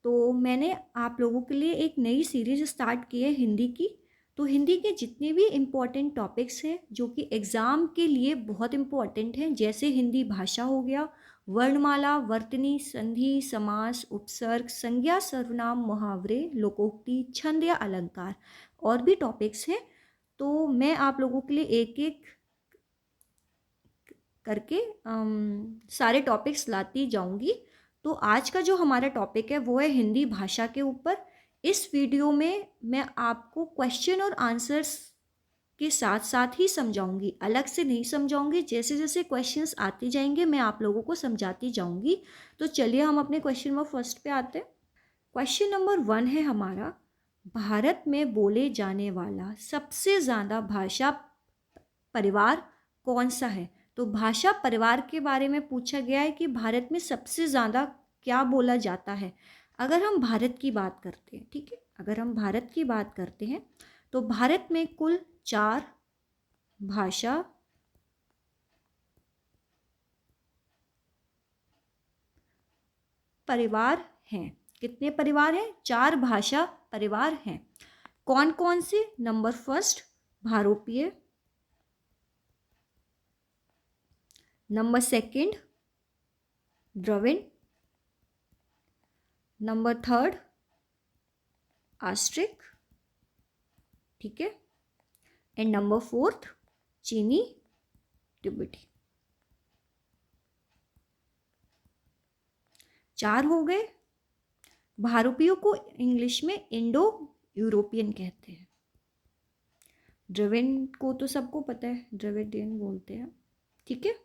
तो मैंने आप लोगों के लिए एक नई सीरीज स्टार्ट की है हिंदी की। तो हिंदी के जितने भी इम्पॉर्टेंट टॉपिक्स हैं जो कि एग्ज़ाम के लिए बहुत इम्पॉर्टेंट हैं, जैसे हिंदी भाषा हो गया, वर्णमाला, वर्तनी, संधि, समास, उपसर्ग, संज्ञा, सर्वनाम, मुहावरे, लोकोक्ति, छंद या अलंकार, और भी टॉपिक्स हैं। तो मैं आप लोगों के लिए एक एक करके सारे टॉपिक्स लाती जाऊंगी। तो आज का जो हमारा टॉपिक है वो है हिंदी भाषा के ऊपर। इस वीडियो में मैं आपको क्वेश्चन और आंसर्स के साथ साथ ही समझाऊंगी, अलग से नहीं समझाऊंगी। जैसे जैसे क्वेश्चंस आते जाएंगे मैं आप लोगों को समझाती जाऊंगी। तो चलिए हम अपने क्वेश्चन नंबर फर्स्ट पे आते हैं। क्वेश्चन नंबर 1 है हमारा, भारत में बोले जाने वाला सबसे ज़्यादा भाषा परिवार कौन सा है? तो भाषा परिवार के बारे में पूछा गया है कि भारत में सबसे ज़्यादा क्या बोला जाता है। अगर हम भारत की बात करते हैं, ठीक है, अगर हम भारत की बात करते हैं तो भारत में कुल 4 भाषा परिवार हैं। कितने परिवार हैं? 4 भाषा परिवार हैं। कौन कौन से? नंबर फर्स्ट भारोपीय, नंबर सेकंड द्रविड़, नंबर थर्ड आस्ट्रिक, ठीक है, एंड नंबर फोर्थ चीनी तिब्बती। 4 हो गए। भारोपियों को इंग्लिश में इंडो यूरोपियन कहते हैं। द्रविड़ को तो सबको पता है, द्रविडियन बोलते हैं, ठीक है।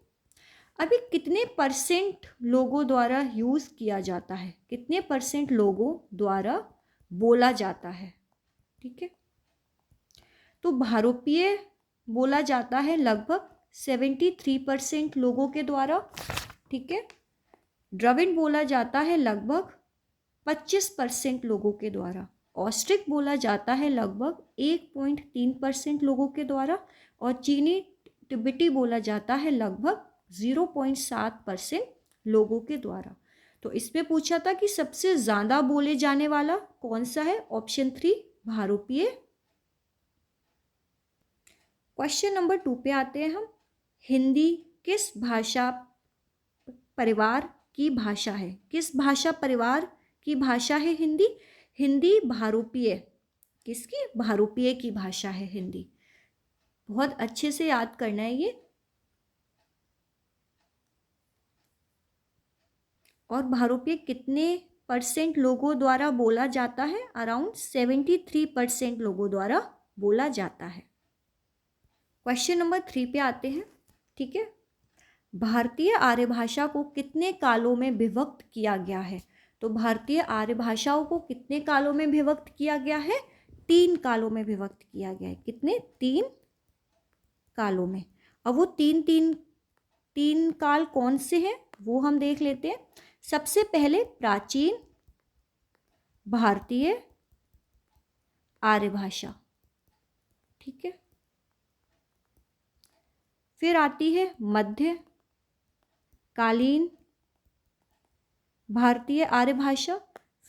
अभी कितने परसेंट लोगों द्वारा यूज़ किया जाता है? कितने परसेंट लोगों द्वारा बोला जाता है? ठीक है, तो भारोपीय बोला जाता है लगभग 73% लोगों के द्वारा, ठीक है। द्रविड़ बोला जाता है लगभग 25% लोगों के द्वारा। ऑस्ट्रिक बोला जाता है लगभग 1.3% लोगों के द्वारा, और चीनी तिब्बती बोला जाता है लगभग 0.7% लोगों के द्वारा। तो इसमें पूछा था कि सबसे ज़्यादा बोले जाने वाला कौन सा है? ऑप्शन 3 भारोपीय। क्वेश्चन नंबर 2 पे आते हैं हम। हिंदी किस भाषा परिवार की भाषा है? किस भाषा परिवार की भाषा है हिंदी? हिंदी भारोपीय। किसकी? भारोपीय की भाषा है हिंदी। बहुत अच्छे से याद करना है ये। और भारोपीय कितने परसेंट लोगों द्वारा बोला जाता है? अराउंड 73% लोगों द्वारा बोला जाता है। क्वेश्चन नंबर 3 पे आते हैं, ठीक है। भारतीय आर्य भाषा को कितने कालों में विभक्त किया गया है? तो भारतीय आर्य भाषाओं को कितने कालों में विभक्त किया गया है? 3 कालों में विभक्त किया गया है। कितने? 3 कालों में। अब वो तीन काल कौन से हैं वो हम देख लेते हैं। सबसे पहले प्राचीन भारतीय आर्य भाषा, ठीक है। फिर आती है मध्य कालीन भारतीय आर्य भाषा।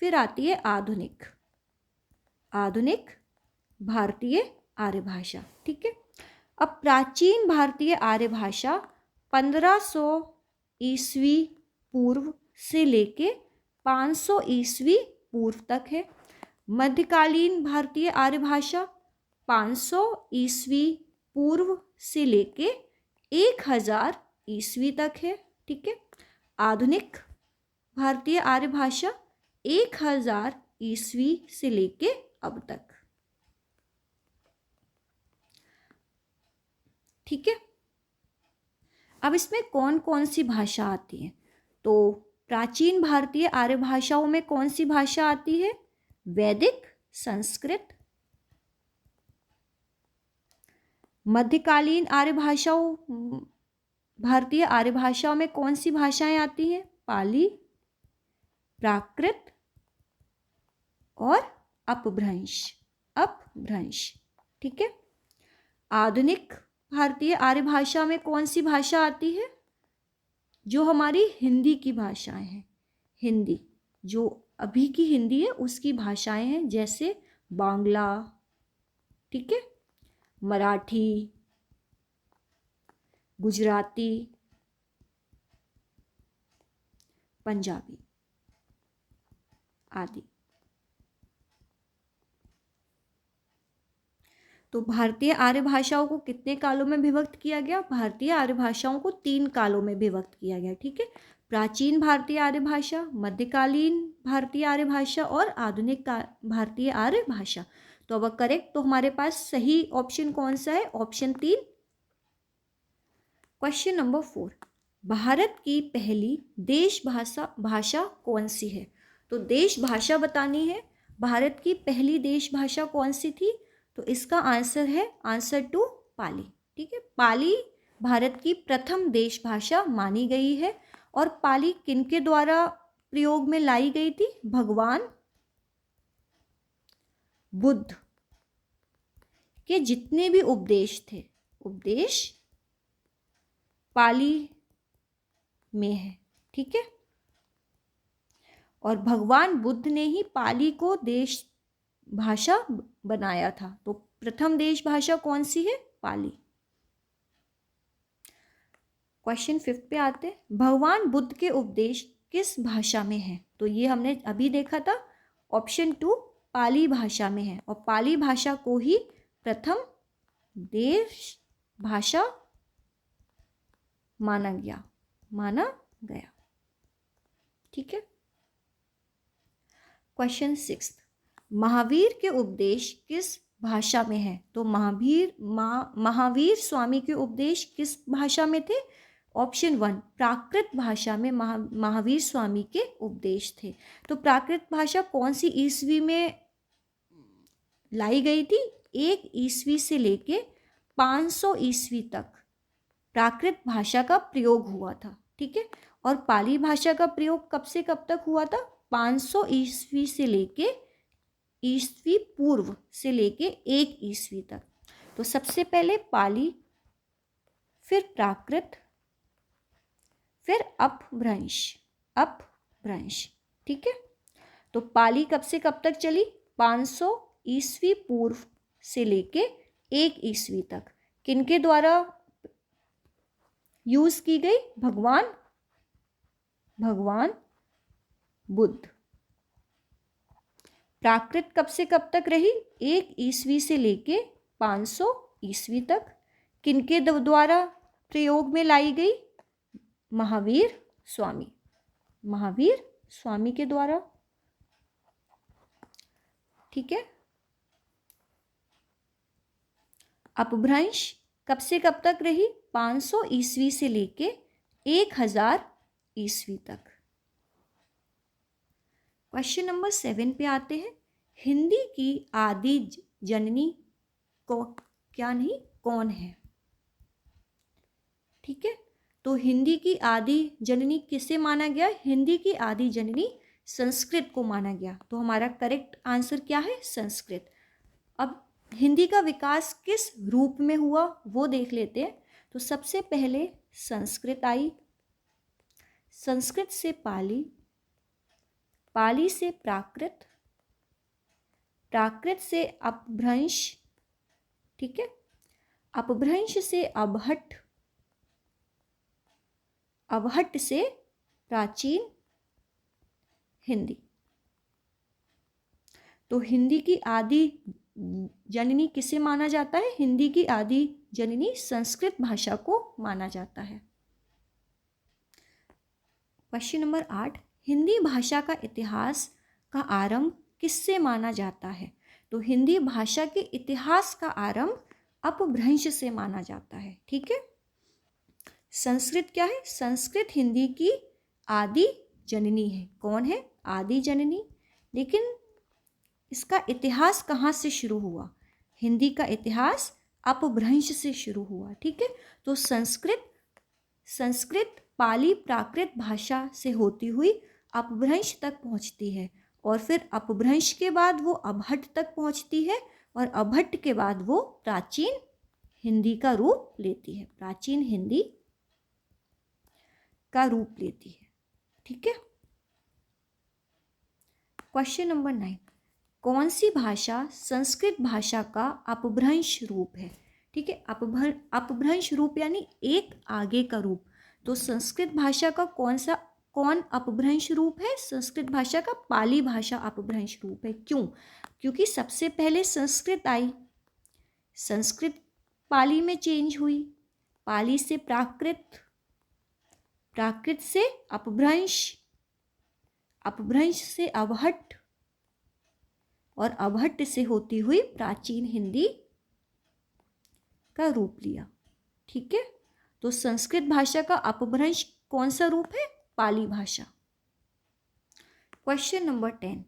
फिर आती है आधुनिक भारतीय आर्य भाषा, ठीक है। अब प्राचीन भारतीय आर्य भाषा 1500 ईस्वी पूर्व से लेके 500 ईस्वी पूर्व तक है। मध्यकालीन भारतीय आर्य भाषा 500 ईस्वी पूर्व से लेके 1000 ईस्वी तक है, ठीक है। आधुनिक भारतीय आर्य भाषा 1000 ईस्वी से लेके अब तक, ठीक है। अब इसमें कौन कौन सी भाषा आती है? तो प्राचीन भारतीय आर्य भाषाओं में कौन सी भाषा आती है? वैदिक, संस्कृत। मध्यकालीन आर्य भाषाओं भारतीय आर्य भाषाओं में कौन सी भाषाएं आती हैं? पाली, प्राकृत और अपभ्रंश, ठीक है। आधुनिक भारतीय आर्य भाषा में कौन सी भाषा आती है? जो हमारी हिंदी की भाषाएं हैं, हिंदी, जो अभी की हिंदी है उसकी भाषाएं हैं, जैसे बांग्ला, ठीक है, मराठी, गुजराती, पंजाबी आदि। तो भारतीय आर्य भाषाओं को कितने कालों में विभक्त किया गया? भारतीय आर्य भाषाओं को 3 कालों में विभक्त किया गया, ठीक है। प्राचीन भारतीय आर्य भाषा, मध्यकालीन भारतीय आर्य भाषा और आधुनिक भारतीय आर्य भाषा। तो अब करेक्ट, तो हमारे पास सही ऑप्शन कौन सा है? ऑप्शन 3। क्वेश्चन नंबर 4, भारत की पहली देश भाषा कौन सी है? तो देश भाषा बतानी है, भारत की पहली देश भाषा कौन सी थी? तो इसका आंसर है आंसर 2 पाली, ठीक है। पाली भारत की प्रथम देश भाषा मानी गई है। और पाली किनके द्वारा प्रयोग में लाई गई थी? भगवान बुद्ध के जितने भी उपदेश थे, उपदेश पाली में है, ठीक है। और भगवान बुद्ध ने ही पाली को देश भाषा बनाया था। तो प्रथम देश भाषा कौन सी है? पाली। क्वेश्चन 5 पे आते हैं, भगवान बुद्ध के उपदेश किस भाषा में है? तो ये हमने अभी देखा था, ऑप्शन 2 पाली भाषा में है। और पाली भाषा को ही प्रथम देश भाषा माना गया, ठीक है। क्वेश्चन 6, महावीर के उपदेश किस भाषा में है? तो महावीर स्वामी के उपदेश किस भाषा में थे? ऑप्शन 1 प्राकृत भाषा में महावीर स्वामी के उपदेश थे। तो प्राकृत भाषा कौन सी ईस्वी में लाई गई थी? 1 ईस्वी से लेके 500 ईस्वी तक प्राकृत भाषा का प्रयोग हुआ था, ठीक है। और पाली भाषा का प्रयोग कब से कब तक हुआ था? 500 ईस्वी से लेके ईस्वी पूर्व से लेके 1 ईस्वी तक। तो सबसे पहले पाली, फिर प्राकृत, फिर अपभ्रंश, ठीक है। तो पाली कब से कब तक चली? 500 ईस्वी पूर्व से लेके 1 ईस्वी तक। किनके द्वारा यूज की गई? भगवान बुद्ध। प्राकृत कब से कब तक रही? 1 ईस्वी से लेके 500 ईस्वी तक। किनके द्वारा प्रयोग में लाई गई? महावीर स्वामी के द्वारा, ठीक है। अपभ्रंश कब से कब तक रही? 500 ईस्वी से लेके 1000 ईस्वी तक। क्वेश्चन नंबर 7 पे आते हैं, हिंदी की आदि जननी कौन है? ठीक है। तो हिंदी की आदि जननी किसे माना गया? हिंदी की आदि जननी संस्कृत को माना गया। तो हमारा करेक्ट आंसर क्या है? संस्कृत। अब हिंदी का विकास किस रूप में हुआ वो देख लेते हैं। तो सबसे पहले संस्कृत आई, संस्कृत से पाली, पाली से प्राकृत, प्राकृत से अपभ्रंश, ठीक है, अपभ्रंश से अबहट, अबहट से प्राचीन हिंदी। तो हिंदी की आदि जननी किसे माना जाता है? हिंदी की आदि जननी संस्कृत भाषा को माना जाता है। क्वेश्चन नंबर 8, हिंदी भाषा का इतिहास का आरंभ किससे माना जाता है? तो हिंदी भाषा के इतिहास का आरंभ अपभ्रंश से माना जाता है, ठीक है। संस्कृत क्या है? संस्कृत हिंदी की आदि जननी है। कौन है? आदि जननी। लेकिन इसका इतिहास कहाँ से शुरू हुआ? हिंदी का इतिहास अपभ्रंश से शुरू हुआ, ठीक है। तो संस्कृत पाली प्राकृत भाषा से होती हुई अपभ्रंश तक पहुंचती है, और फिर अपभ्रंश के बाद वो अबहट तक पहुंचती है, और अबहट के बाद वो प्राचीन हिंदी का रूप लेती है, प्राचीन हिंदी का रूप लेती है, ठीक है। क्वेश्चन नंबर 9, कौन सी भाषा संस्कृत भाषा का अपभ्रंश रूप है? ठीक है, अपभ्रंश रूप यानी एक आगे का रूप। तो संस्कृत भाषा का कौन अपभ्रंश रूप है? संस्कृत भाषा का पाली भाषा अपभ्रंश रूप है। क्यों? क्योंकि सबसे पहले संस्कृत आई, संस्कृत पाली में चेंज हुई, पाली से प्राकृत, प्राकृत से अपभ्रंश, अपभ्रंश से अवहट्ट, और अवहट्ट से होती हुई प्राचीन हिंदी का रूप लिया। ठीक है, तो संस्कृत भाषा का अपभ्रंश कौन सा रूप है? पाली भाषा। क्वेश्चन नंबर 10,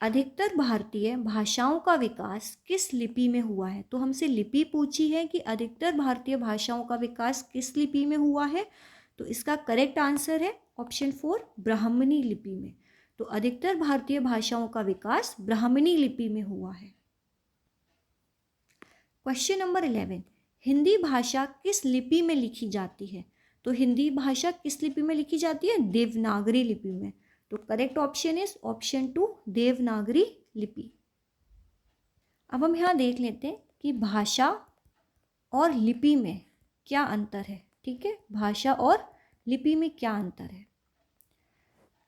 अधिकतर भारतीय भाषाओं का विकास किस लिपि में हुआ है? तो हमसे लिपि पूछी है कि अधिकतर भारतीय भाषाओं का विकास किस लिपि में हुआ है। तो इसका करेक्ट आंसर है ऑप्शन 4, ब्राह्मणी लिपि में। तो अधिकतर भारतीय भाषाओं का विकास ब्राह्मणी लिपि में हुआ है। क्वेश्चन नंबर 11, हिंदी भाषा किस लिपि में लिखी जाती है? तो हिंदी भाषा किस लिपि में लिखी जाती है? देवनागरी लिपि में। तो correct option is option 2, Devanagari लिपि। अब हम यहाँ देख लेते हैं कि भाषा और लिपि में क्या अंतर है। ठीक है, भाषा और लिपि में क्या अंतर है?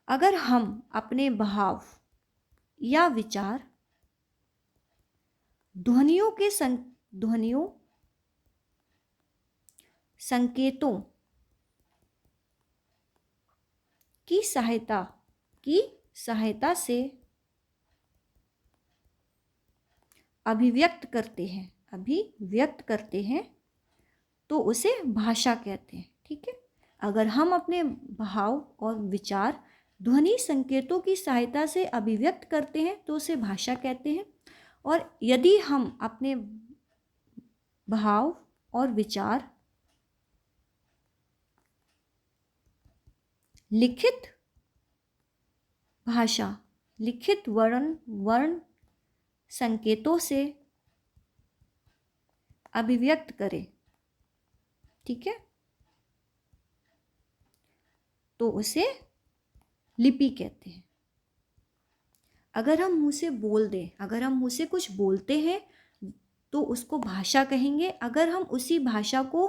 अगर हम अपने भाव या विचार ध्वनियों, संकेतों की सहायता से अभिव्यक्त करते हैं तो उसे भाषा कहते हैं। ठीक है, अगर हम अपने भाव और विचार ध्वनि संकेतों की सहायता से अभिव्यक्त करते हैं तो उसे भाषा कहते हैं, और यदि हम अपने भाव और विचार लिखित भाषा, लिखित वर्ण संकेतों से अभिव्यक्त करें, ठीक है, तो उसे लिपि कहते हैं। अगर हम मुंह से बोल दें, अगर हम मुंह से कुछ बोलते हैं तो उसको भाषा कहेंगे। अगर हम उसी भाषा को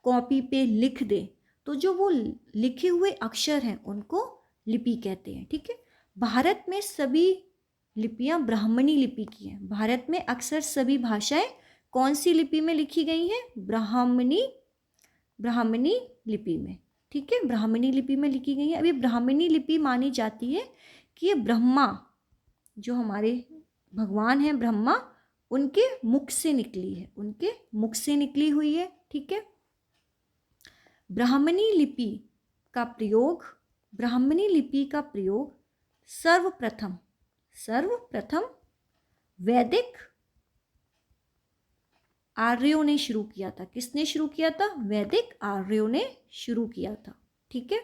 कॉपी पे लिख दें तो जो वो लिखे हुए अक्षर हैं उनको लिपि कहते हैं। ठीक है, भारत में सभी लिपियां ब्राह्मणी लिपि की हैं। भारत में अक्सर सभी भाषाएं कौन सी लिपि में लिखी गई हैं? ब्राह्मणी लिपि में। ठीक है, ब्राह्मणी लिपि में लिखी गई है। अभी ब्राह्मणी लिपि मानी जाती है कि ये ब्रह्मा, जो हमारे भगवान हैं ब्रह्मा, उनके मुख से निकली है, उनके मुख से निकली हुई है। ठीक है, ब्राह्मणी लिपि का प्रयोग सर्वप्रथम वैदिक आर्यों ने शुरू किया था। किसने शुरू किया था? वैदिक आर्यों ने शुरू किया था। ठीक है,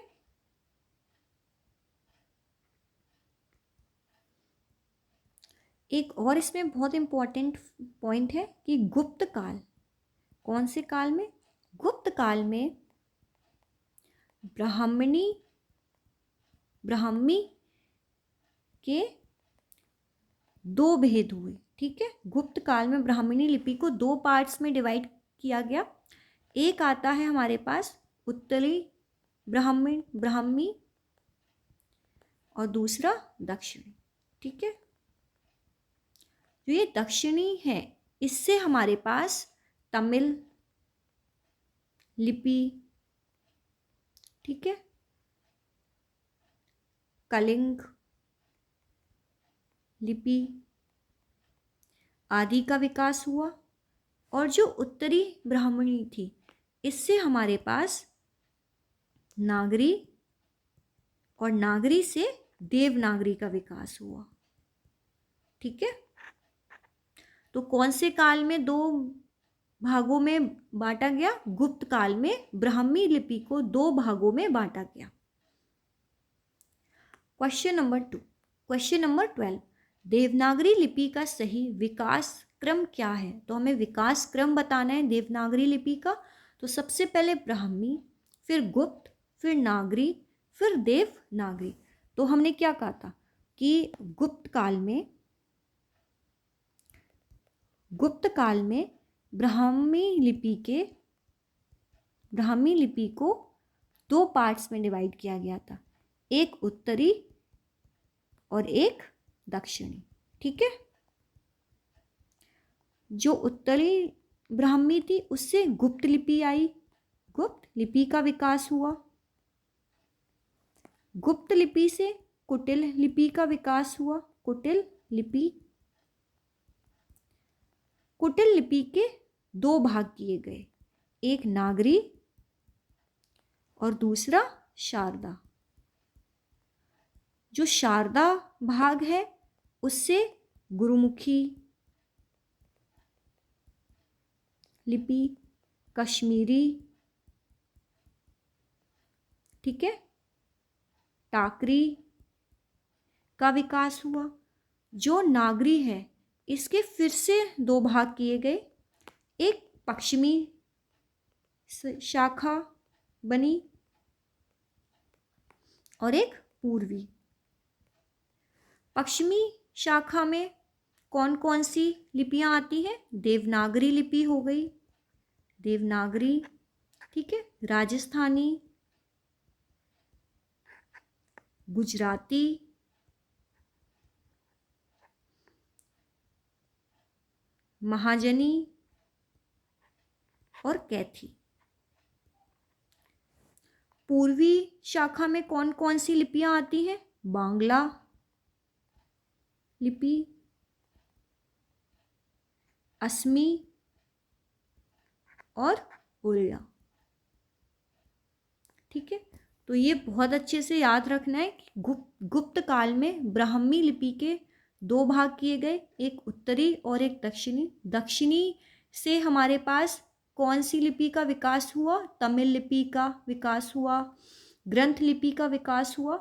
एक और इसमें बहुत इंपॉर्टेंट पॉइंट है कि गुप्त काल, कौन से काल में? गुप्त काल में ब्राह्मी के दो भेद हुए। ठीक है, गुप्त काल में ब्राह्मणी लिपि को दो पार्ट्स में डिवाइड किया गया। एक आता है हमारे पास उत्तरी ब्राह्मी और दूसरा दक्षिणी। ठीक है, जो ये दक्षिणी है इससे हमारे पास तमिल लिपि, ठीक है, कलिंग लिपि आदि का विकास हुआ। और जो उत्तरी ब्राह्मणी थी इससे हमारे पास नागरी, और नागरी से देवनागरी का विकास हुआ। ठीक है, तो कौन से काल में दो भागों में बांटा गया? गुप्त काल में ब्राह्मी लिपि को दो भागों में बांटा गया। क्वेश्चन नंबर 12, देवनागरी लिपि का सही विकास क्रम क्या है? तो हमें विकास क्रम बताना है देवनागरी लिपि का। तो सबसे पहले ब्राह्मी, फिर गुप्त, फिर नागरी, फिर देवनागरी। तो हमने क्या कहा था? कि गुप्त काल में ब्राह्मी लिपि को 2 पार्ट्स में डिवाइड किया गया था, एक उत्तरी और एक दक्षिणी। ठीक है, जो उत्तरी ब्राह्मी थी उससे गुप्त लिपि आई, गुप्त लिपि का विकास हुआ। गुप्त लिपि से कुटिल लिपि का विकास हुआ, कुटिल लिपि के 2 भाग किए गए, एक नागरी और दूसरा शारदा। जो शारदा भाग है उससे गुरुमुखी लिपि, कश्मीरी, ठीक है, टाकरी का विकास हुआ। जो नागरी है इसके फिर से 2 भाग किए गए, एक पश्चिमी शाखा बनी और एक पूर्वी। पश्चिमी शाखा में कौन कौन सी लिपियां आती हैं? देवनागरी लिपि हो गई, देवनागरी, ठीक है, राजस्थानी, गुजराती, महाजनी और कैथी। पूर्वी शाखा में कौन कौन सी लिपियां आती हैं? बांग्ला लिपि, असमी और उड़िया। ठीक है, तो ये बहुत अच्छे से याद रखना है कि गुप्त काल में ब्राह्मी लिपि के 2 भाग किए गए, एक उत्तरी और एक दक्षिणी। दक्षिणी से हमारे पास कौन सी लिपि का विकास हुआ? तमिल लिपि का विकास हुआ, ग्रंथ लिपि का विकास हुआ।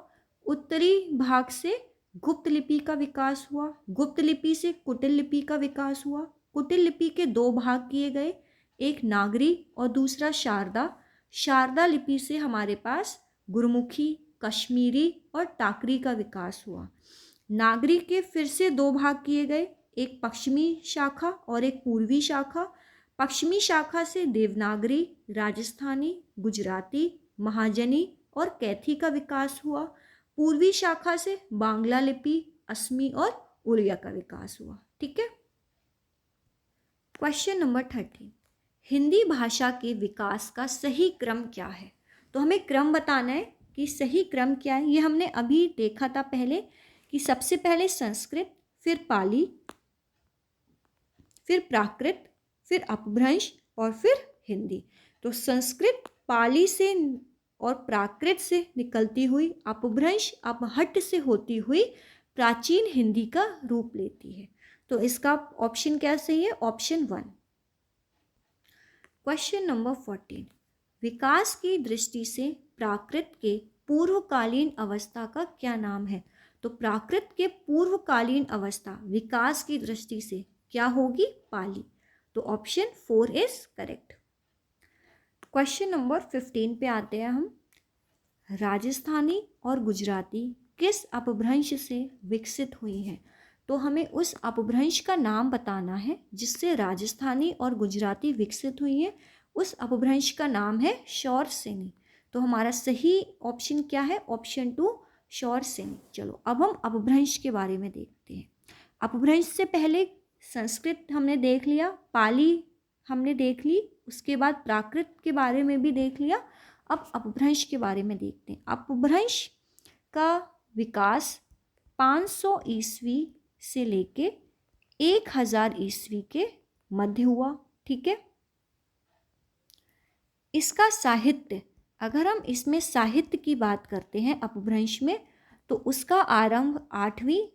उत्तरी भाग से गुप्त लिपि का विकास हुआ, गुप्त लिपि से कुटिल लिपि का विकास हुआ। कुटिल लिपि के 2 भाग किए गए, एक नागरी और दूसरा शारदा। शारदा लिपि से हमारे पास गुरुमुखी, कश्मीरी और टाकरी का विकास हुआ। नागरी के फिर से 2 भाग किए गए, एक पश्चिमी शाखा और एक पूर्वी शाखा। पश्चिमी शाखा से देवनागरी, राजस्थानी, गुजराती, महाजनी और कैथी का विकास हुआ। पूर्वी शाखा से बांग्ला लिपि, असमी और उड़िया का विकास हुआ। ठीक है, क्वेश्चन नंबर 13, हिंदी भाषा के विकास का सही क्रम क्या है? तो हमें क्रम बताना है कि सही क्रम क्या है। ये हमने अभी देखा था पहले कि सबसे पहले संस्कृत, फिर पाली, फिर प्राकृत, फिर अपभ्रंश और फिर हिंदी। तो संस्कृत, पाली से और प्राकृत से निकलती हुई अपभ्रंश, अपहट्ट से होती हुई प्राचीन हिंदी का रूप लेती है। तो इसका ऑप्शन क्या सही है? ऑप्शन 1। क्वेश्चन नंबर 14, विकास की दृष्टि से प्राकृत के पूर्वकालीन अवस्था का क्या नाम है? तो प्राकृत के पूर्वकालीन अवस्था विकास की दृष्टि से क्या होगी? पाली। तो option 4 is correct. Question number 15 पे आते हैं हम। राजस्थानी और गुजराती किस अपभ्रंश से विकसित हुई हैं? तो हमें उस अपभ्रंश का नाम बताना है जिससे राजस्थानी और गुजराती विकसित हुई है। उस अपभ्रंश का नाम है शौरसेनी। तो हमारा सही ऑप्शन क्या है? ऑप्शन 2 शौरसेनी। चलो अब हम अपभ्रंश के बारे में देखते हैं। अपभ्रंश से पहले संस्कृत हमने देख लिया, पाली हमने देख ली, उसके बाद प्राकृत के बारे में भी देख लिया। अब अपभ्रंश के बारे में देखते हैं। अपभ्रंश का विकास 500 ईस्वी से लेके 1000 ईस्वी के मध्य हुआ। ठीक है, इसका साहित्य, अगर हम इसमें साहित्य की बात करते हैं अपभ्रंश में, तो उसका आरंभ 8वीं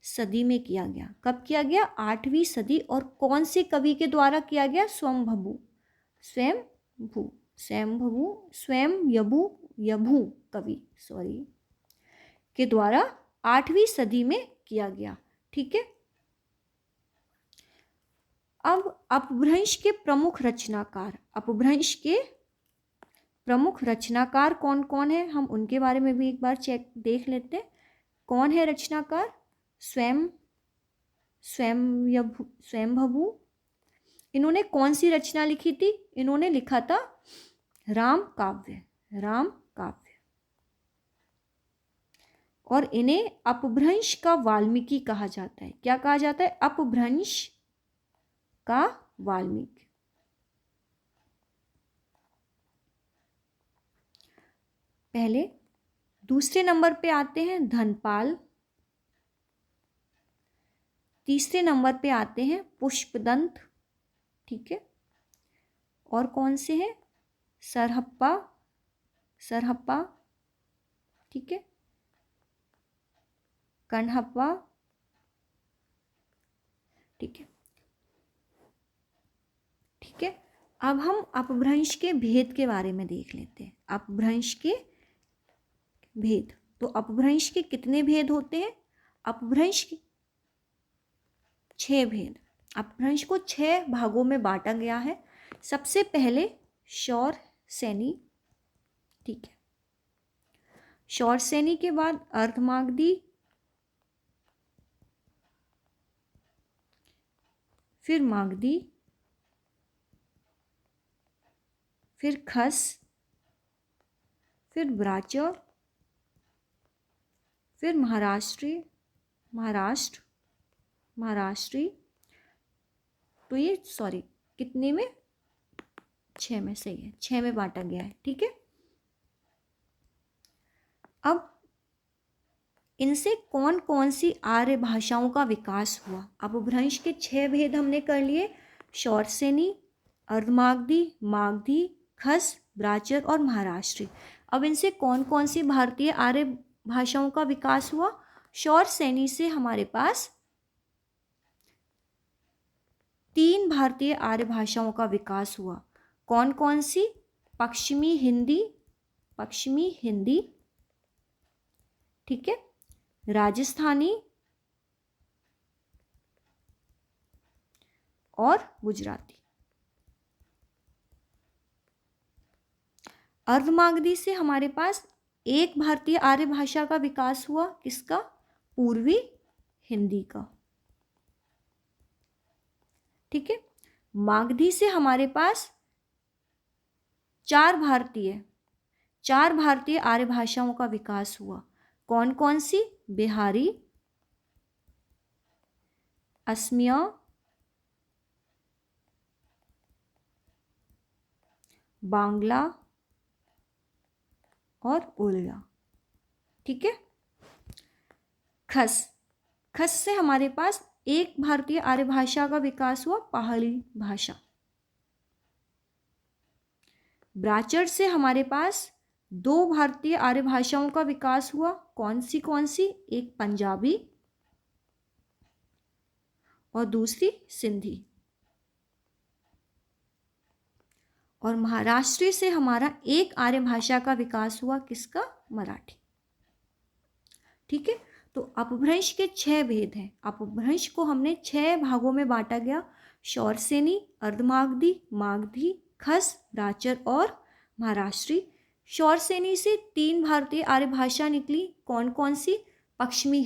सदी में किया गया। कब किया गया? 8वीं सदी। और कौन से कवि के द्वारा किया गया? स्वयंभू कवि के द्वारा 8वीं सदी में किया गया। ठीक है, अब अपभ्रंश के प्रमुख रचनाकार, अपभ्रंश के प्रमुख रचनाकार कौन कौन है, हम उनके बारे में भी एक बार देख लेते हैं। कौन है रचनाकार? स्वयं स्वयंभू। इन्होंने कौन सी रचना लिखी थी? इन्होंने लिखा था राम काव्य, राम काव्य। और इन्हें अपभ्रंश का वाल्मीकि कहा जाता है। क्या कहा जाता है? अपभ्रंश का वाल्मीकि। पहले। दूसरे नंबर पे आते हैं धनपाल। तीसरे नंबर पे आते हैं पुष्पदंत। ठीक है। और कौन से हैं? सरहप्पा, सरहप्पा। ठीक है। कण्हप्पा। ठीक है। ठीक है। अब हम अपभ्रंश के भेद के बारे में देख लेते हैं। अपभ्रंश के भेद। तो अपभ्रंश के कितने भेद होते हैं? अपभ्रंश के 6 भेद। अपभ्रंश को 6 भागों में बांटा गया है। सबसे पहले शौरसेनी। ठीक है। शौरसेनी के बाद अर्धमागधी, फिर मागधी, फिर खस, फिर ब्राह्मण, फिर महाराष्ट्री। तो ये सॉरी कितने में? 6 में। सही है, 6 में बांटा गया है। ठीक है। अब इनसे कौन कौन सी आर्य भाषाओं का विकास हुआ? अपभ्रंश के 6 भेद हमने कर लिए। शौरसेनी, अर्धमागधी, मागधी, खस, ब्राह्मण और महाराष्ट्री। अब इनसे कौन कौन सी भारतीय आर्य भाषाओं का विकास हुआ? शौरसेनी से हमारे पास 3 भारतीय आर्य भाषाओं का विकास हुआ। कौन कौन सी? पश्चिमी हिंदी, पश्चिमी हिंदी। ठीक है। राजस्थानी और गुजराती। अर्धमागधी से हमारे पास एक भारतीय आर्य भाषा का विकास हुआ। किसका? पूर्वी हिंदी का। ठीक है। मागधी से हमारे पास 4 भारतीय आर्य भाषाओं का विकास हुआ। कौन कौन सी? बिहारी, असमिया, बांग्ला और उड़िया। ठीक है। खस से हमारे पास एक भारतीय आर्य भाषा का विकास हुआ, पहाड़ी भाषा। ब्राह्मण से हमारे पास 2 भारतीय आर्य भाषाओं का विकास हुआ। कौन सी? एक पंजाबी और दूसरी सिंधी। और महाराष्ट्र से हमारा एक आर्य भाषा का विकास हुआ। किसका? मराठी। ठीक है। तो अपभ्रंश के 6 भेद हैं। अपभ्रंश को हमने 6 भागों में बांटा गया। शौरसेनी, अर्धमागधी, मागधी, खस, ब्राह्मण और महाराष्ट्री। शौरसेनी से 3 भारतीय आर्य भाषा निकली। कौन कौन सी? पश्चिमी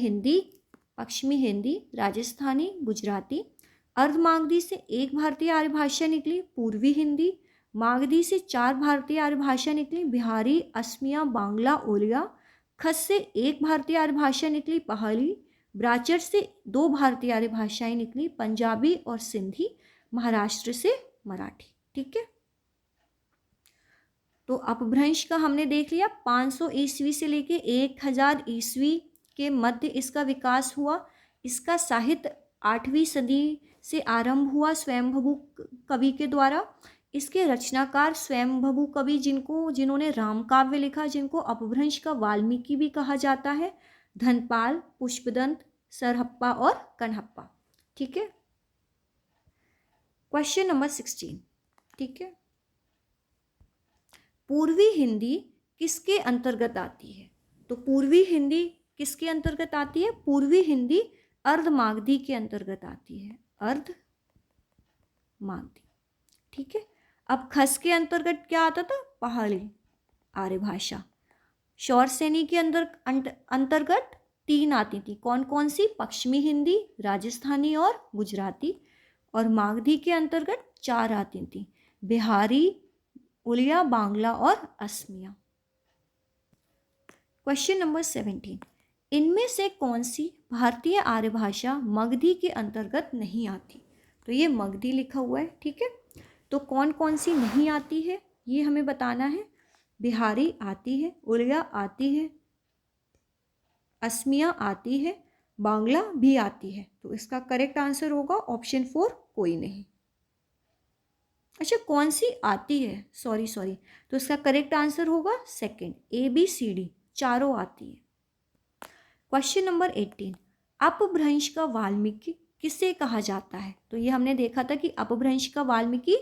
हिंदी, राजस्थानी, गुजराती। अर्धमागधी से 1 भारतीय आर्य भाषा निकली, पूर्वी हिंदी। मागधी से 4 भारतीय आर्य भाषा निकली, बिहारी, असमिया, बांग्ला, ओडिया। खस से 1 भारतीय आर्य भाषा निकली, पहाड़ी। ब्राह्मण से 2 भारतीय आर्य भाषाएं निकली, पंजाबी और सिंधी। महाराष्ट्र से मराठी। ठीक है। तो अपभ्रंश का हमने देख लिया। 500 ईस्वी से लेके 1000 ईस्वी के मध्य इसका विकास हुआ। इसका साहित्य 8वीं सदी से आरंभ हुआ स्वयंभू कवि के द्वारा। इसके रचनाकार स्वयंभू कवि जिन्होंने राम काव्य लिखा, जिनको अपभ्रंश का वाल्मीकि भी कहा जाता है, धनपाल, पुष्पदंत, सरहप्पा और कण्हप्पा। ठीक है। Question number 16। ठीक है। पूर्वी हिंदी किसके अंतर्गत आती है? तो पूर्वी हिंदी किसके अंतर्गत आती है? पूर्वी हिंदी अर्धमागधी के अंतर्गत आती है, अर्धमागधी। ठीक है। अब खस के अंतर्गत क्या आता था? पहाड़ी आर्य भाषा। शौरसेनी के अंतर्गत 3 आती थी। कौन कौन सी? पश्चिमी हिंदी, राजस्थानी और गुजराती। और मागधी के अंतर्गत 4 आती थी, बिहारी, उड़िया, बांग्ला और असमिया। क्वेश्चन नंबर 17, इनमें से कौन सी भारतीय आर्य भाषा मगधी के अंतर्गत नहीं आती? तो ये मगधी लिखा हुआ है, ठीक है। तो कौन कौन सी नहीं आती है ये हमें बताना है। बिहारी आती है, उड़िया आती है, असमिया आती है, बांग्ला भी आती है। तो इसका करेक्ट आंसर होगा ऑप्शन 4, कोई नहीं। अच्छा, कौन सी आती है, सॉरी, तो इसका करेक्ट आंसर होगा सेकंड, ABCD, चारों आती है। क्वेश्चन नंबर 18, अपभ्रंश का वाल्मीकि किसे कहा जाता है? तो ये हमने देखा था कि अपभ्रंश का वाल्मीकि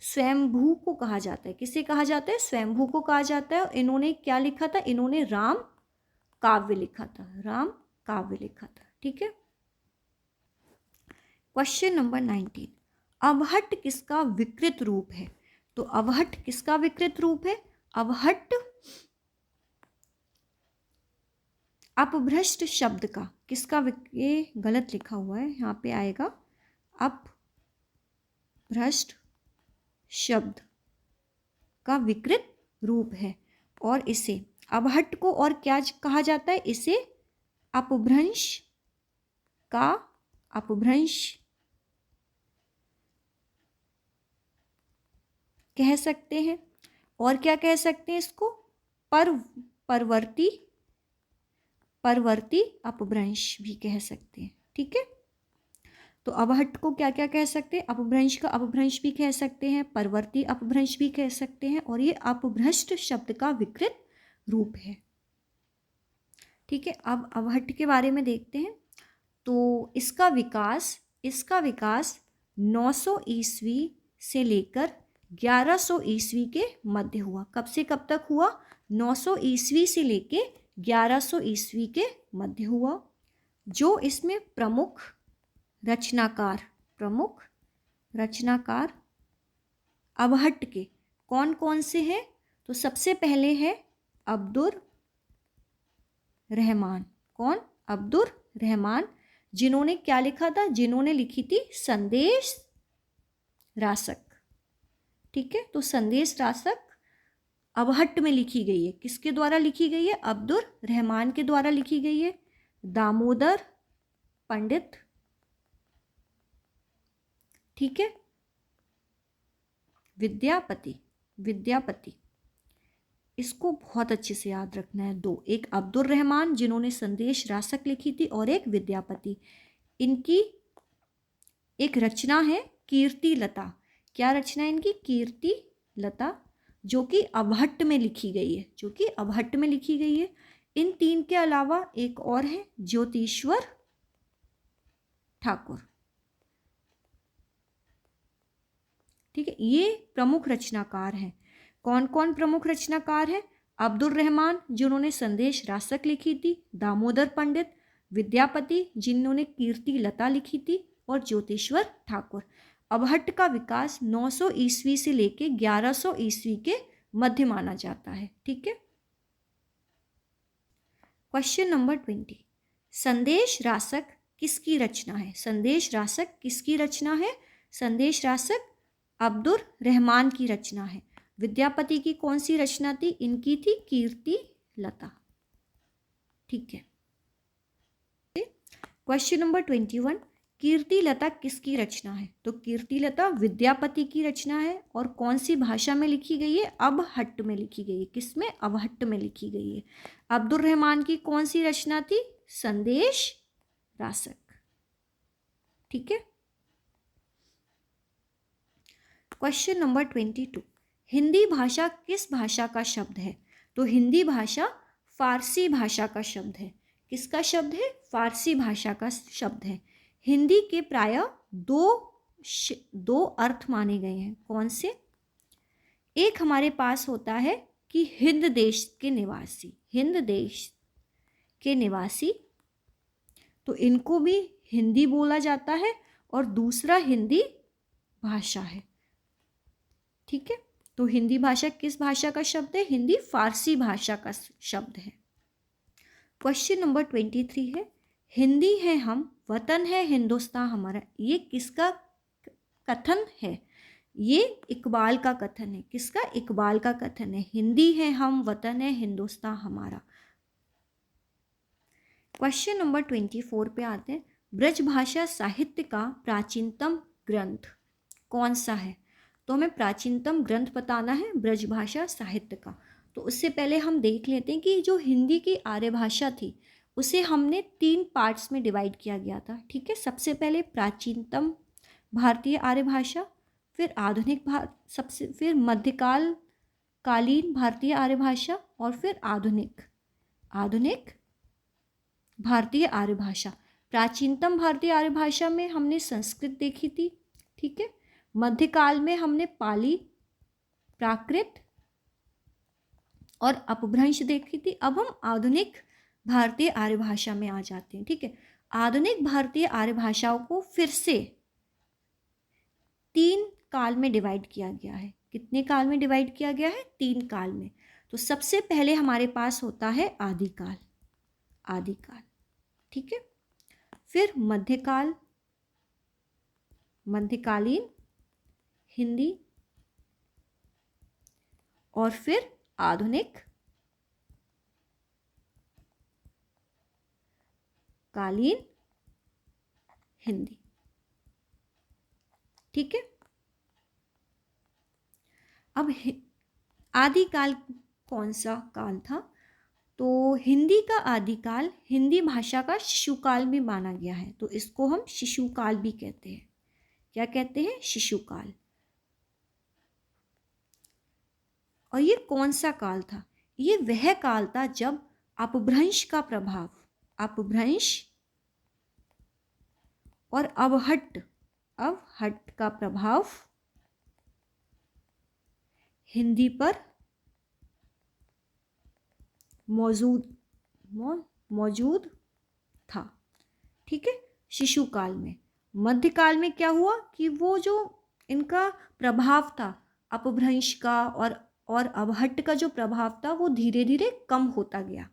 स्वयंभू को कहा जाता है। किसे कहा जाता है? स्वयंभू को कहा जाता है। और इन्होंने क्या लिखा था? इन्होंने राम काव्य लिखा था, राम काव्य लिखा था, ठीक है। क्वेश्चन नंबर 19, अवहट्ट किसका विकृत रूप है? तो अवहट्ट किसका विकृत रूप है? अवहट्ट अपभ्रष्ट शब्द का किसका ये गलत लिखा हुआ है, यहाँ पे आएगा अपभ्रष्ट शब्द का विकृत रूप है। और इसे अवहट्ट को और क्या कहा जाता है? इसे अपभ्रंश कह सकते हैं। और क्या कह सकते हैं इसको? परवर्ती अपभ्रंश भी कह सकते हैं, ठीक है। तो अवहट्ट को क्या क्या कह सकते हैं? अपभ्रंश का अपभ्रंश भी कह सकते हैं, परवर्ती अपभ्रंश भी कह सकते हैं, और ये अपभ्रष्ट शब्द का विकृत रूप है, ठीक है। अब अवहट्ट के बारे में देखते हैं। तो इसका विकास 900 ईस्वी से लेकर 1100 ईस्वी के मध्य हुआ। कब से कब तक हुआ? 900 ईस्वी से लेके 1100 ईस्वी के मध्य हुआ। जो इसमें प्रमुख रचनाकार अवहट्ट के कौन कौन से हैं? तो सबसे पहले है अब्दुर रहमान। कौन? अब्दुर रहमान, जिन्होंने क्या लिखा था? जिन्होंने लिखी थी संदेश रासक, ठीक है। तो संदेश रासक अवहट्ट में लिखी गई है। किसके द्वारा लिखी गई है? अब्दुर रहमान के द्वारा लिखी गई है। दामोदर पंडित, ठीक है। विद्यापति, इसको बहुत अच्छे से याद रखना है। दो, एक अब्दुर रहमान जिन्होंने संदेश रासक लिखी थी, और एक विद्यापति। इनकी एक रचना है कीर्ति लता। क्या रचना है इनकी? कीर्ति लता, जो कि अवहट्ट में लिखी गई है, इन 3 के अलावा एक और है ज्योतिश्वर ठाकुर, ठीक है। ये प्रमुख रचनाकार हैं। कौन कौन प्रमुख रचनाकार हैं? अब्दुर रहमान जिन्होंने संदेश रासक लिखी थी, दामोदर पंडित, विद्यापति जिन्होंने कीर्ति लता लिखी थी, और ज्योतिश्वर ठाकुर। अवहट्ट का विकास 900 ईस्वी से लेके 1100 ईस्वी के मध्य माना जाता है, ठीक है। क्वेश्चन नंबर 20, संदेश रासक किसकी रचना है? संदेश रासक अब्दुर रहमान की रचना है। विद्यापति की कौन सी रचना थी? इनकी थी कीर्ति लता, ठीक है। क्वेश्चन नंबर 21, कीर्ति लता किसकी रचना है? तो कीर्ति लता विद्यापति की रचना है। और कौन सी भाषा में लिखी गई है? अवहट्ट में लिखी गई है। किसमें? अवहट्ट में लिखी गई है। अब्दुर रहमान की कौन सी रचना थी? संदेश रासक, ठीक है। क्वेश्चन नंबर 22, हिंदी भाषा किस भाषा का शब्द है? तो हिंदी भाषा फारसी भाषा का शब्द है। किसका शब्द है? फारसी भाषा का शब्द है। हिंदी के प्रायः दो अर्थ माने गए हैं। कौन से? एक हमारे पास होता है कि हिंद देश के निवासी, तो इनको भी हिंदी बोला जाता है। और दूसरा हिंदी भाषा है, ठीक है। तो हिंदी भाषा किस भाषा का शब्द है? हिंदी फारसी भाषा का शब्द है। क्वेश्चन नंबर 23 है, हिंदी है हम, वतन है हिंदुस्तान हमारा। ये किसका कथन है? ये इकबाल का कथन है। किसका? इकबाल का कथन है। हिंदी है हम, वतन है हिंदुस्तान हमारा। क्वेश्चन नंबर 24 पे आते हैं, ब्रजभाषा साहित्य का प्राचीनतम ग्रंथ कौन सा है? तो हमें प्राचीनतम ग्रंथ बताना है ब्रजभाषा साहित्य का। तो उससे पहले हम देख लेते हैं कि जो हिंदी की आर्य भाषा थी उसे हमने 3 पार्ट्स में डिवाइड किया गया था। ठीक है, सबसे पहले प्राचीनतम भारतीय आर्य भाषा, फिर आधुनिक फिर मध्यकाल कालीन भारतीय आर्य भाषा, और फिर आधुनिक भारतीय आर्य भाषा। प्राचीनतम भारतीय आर्य भाषा में हमने संस्कृत देखी थी। ठीक है, मध्यकाल में हमने पाली, प्राकृत और अपभ्रंश देखी थी। अब हम आधुनिक भारतीय आर्य भाषा में आ जाते हैं। ठीक है, आधुनिक भारतीय आर्य भाषाओं को फिर से 3 काल में डिवाइड किया गया है। कितने काल में डिवाइड किया गया है? 3 काल में। तो सबसे पहले हमारे पास होता है आदिकाल। ठीक है, फिर मध्यकालीन हिंदी, और फिर आधुनिक कालीन हिंदी। ठीक है, अब आदिकाल कौन सा काल था? तो हिंदी का आदिकाल हिंदी भाषा का शिशुकाल भी माना गया है। तो इसको हम शिशुकाल भी कहते हैं। क्या कहते हैं? शिशुकाल। और ये कौन सा काल था? ये वह काल था जब अपभ्रंश और अवहट्ट का प्रभाव हिंदी पर मौजूद था। ठीक है, शिशुकाल में। मध्यकाल में क्या हुआ कि वो जो इनका प्रभाव था अपभ्रंश का और अवहट्ट का जो प्रभाव था वो धीरे धीरे कम होता गया।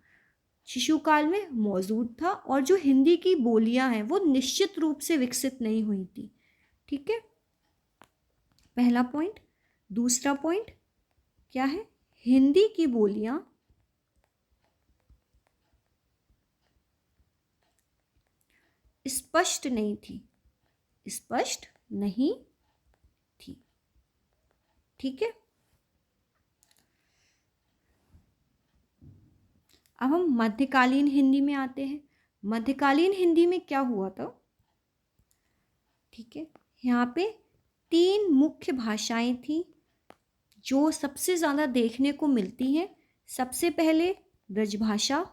शिशुकाल में मौजूद था, और जो हिंदी की बोलियां हैं वो निश्चित रूप से विकसित नहीं हुई थी। ठीक है, पहला पॉइंट। दूसरा पॉइंट क्या है? हिंदी की बोलियां स्पष्ट नहीं थी। ठीक है, अब हम मध्यकालीन हिंदी में आते हैं। मध्यकालीन हिंदी में क्या हुआ था? ठीक है, यहाँ पे 3 मुख्य भाषाएं थी जो सबसे ज़्यादा देखने को मिलती हैं। सबसे पहले ब्रजभाषा,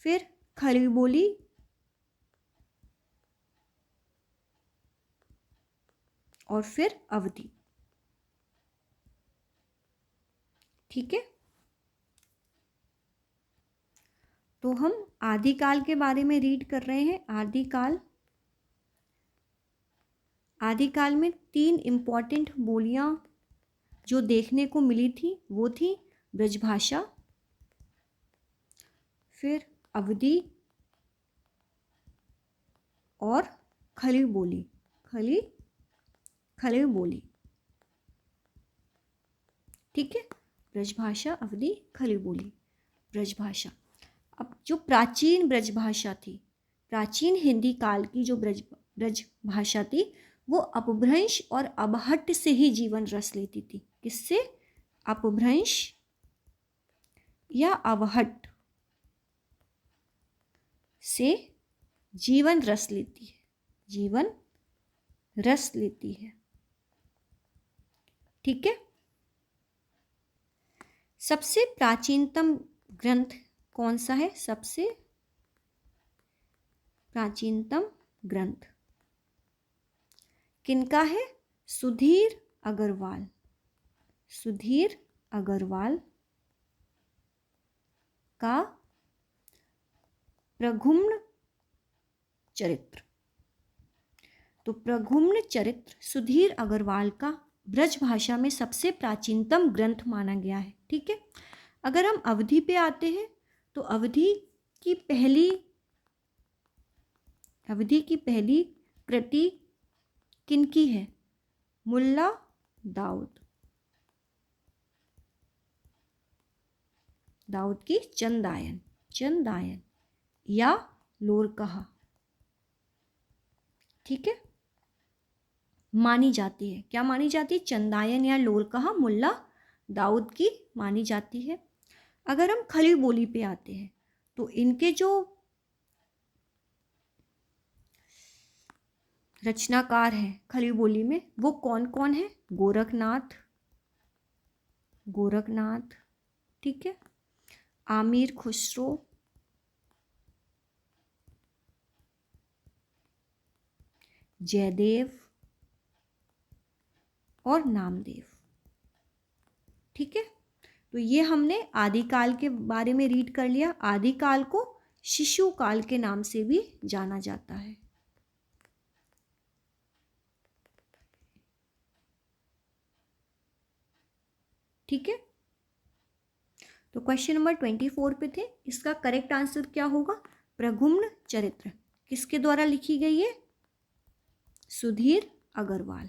फिर खड़ी बोली, और फिर अवधी। ठीक है, तो हम आदिकाल के बारे में रीड कर रहे हैं। आदिकाल में 3 इम्पॉर्टेंट बोलियां जो देखने को मिली थी वो थी ब्रजभाषा, फिर अवधी, और खड़ी बोली। ठीक है, ब्रजभाषा, अवधी, खड़ी बोली, ब्रजभाषा। अब जो प्राचीन ब्रजभाषा थी, प्राचीन हिंदी काल की जो ब्रजभाषा थी वो अपभ्रंश और अवहट्ट से ही जीवन रस लेती थी। किससे? अपभ्रंश या अवहट्ट से जीवन रस लेती है। ठीक है, सबसे प्राचीनतम ग्रंथ कौन सा है? सबसे प्राचीनतम ग्रंथ किनका है? सुधीर अग्रवाल का प्रघुम्न चरित्र। तो प्रघुम्न चरित्र सुधीर अग्रवाल का ब्रज भाषा में सबसे प्राचीनतम ग्रंथ माना गया है। ठीक है, अगर हम अवधि पे आते हैं तो की अवधि की पहली कृति किनकी है? मुल्ला दाऊद की चंदायन या लोरकहा, ठीक है, मानी जाती है। क्या मानी जाती है? चंदायन या लोरकहा मुल्ला दाऊद की मानी जाती है। अगर हम खली बोली पे आते हैं तो इनके जो रचनाकार हैं खली बोली में वो कौन कौन है? गोरखनाथ, ठीक है, आमिर खुसरो, जयदेव और नामदेव, ठीक है। तो ये हमने आदिकाल के बारे में रीड कर लिया। आदिकाल को शिशु काल के नाम से भी जाना जाता है। ठीक है, तो क्वेश्चन नंबर 24 पे थे। इसका करेक्ट आंसर क्या होगा? प्रगुम्न चरित्र किसके द्वारा लिखी गई है? सुधीर अग्रवाल,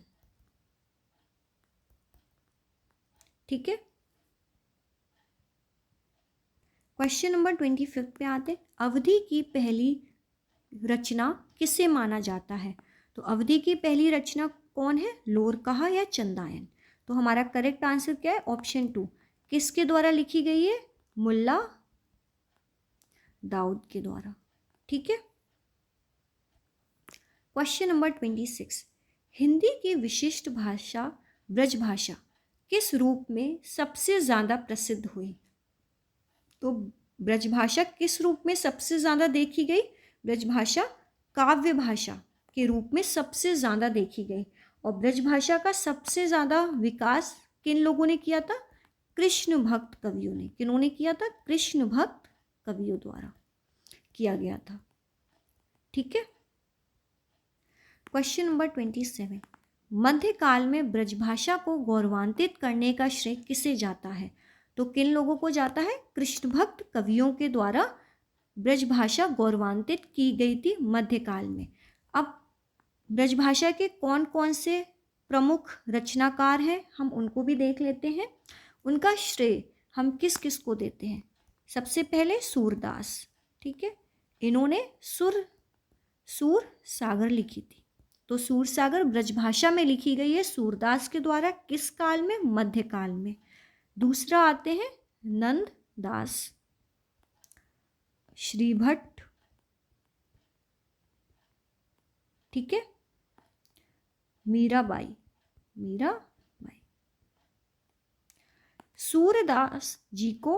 ठीक है। क्वेश्चन नंबर 25 पे आते। अवधि की पहली रचना किसे माना जाता है? तो अवधि की पहली रचना कौन है? लोरकहा या चंदायन। तो हमारा करेक्ट आंसर क्या है? ऑप्शन 2। किसके द्वारा लिखी गई है? मुल्ला दाऊद के द्वारा, ठीक है। Question number 26। हिंदी की विशिष्ट भाषा ब्रजभाषा किस रूप में सबसे ज़्यादा प्रसिद्ध हुई? तो ब्रजभाषा किस रूप में सबसे ज़्यादा देखी गई? ब्रजभाषा काव्य भाषा के रूप में सबसे ज़्यादा देखी गई। और ब्रजभाषा का सबसे ज़्यादा विकास किन लोगों ने किया था? कृष्ण भक्त कवियों ने। किन्होंने किया था? कृष्ण भक्त कवियों द्वारा किया गया था, ठीक है। Question number 27। मध्यकाल में ब्रजभाषा को गौरवान्वित करने का श्रेय किसे जाता है? तो किन लोगों को जाता है? कृष्ण भक्त कवियों के द्वारा ब्रजभाषा गौरवान्वित की गई थी मध्यकाल में। अब ब्रजभाषा के कौन कौन से प्रमुख रचनाकार हैं हम उनको भी देख लेते हैं। उनका श्रेय हम किस किस को देते हैं? सबसे पहले सूरदास, ठीक है, इन्होंने सूर सागर लिखी थी। तो सूर सागर ब्रजभाषा में लिखी गई है सूरदास के द्वारा। किस काल में? मध्यकाल में। दूसरा आते हैं नंददास, श्रीभट्ट, ठीक है, मीराबाई। सूरदास जी को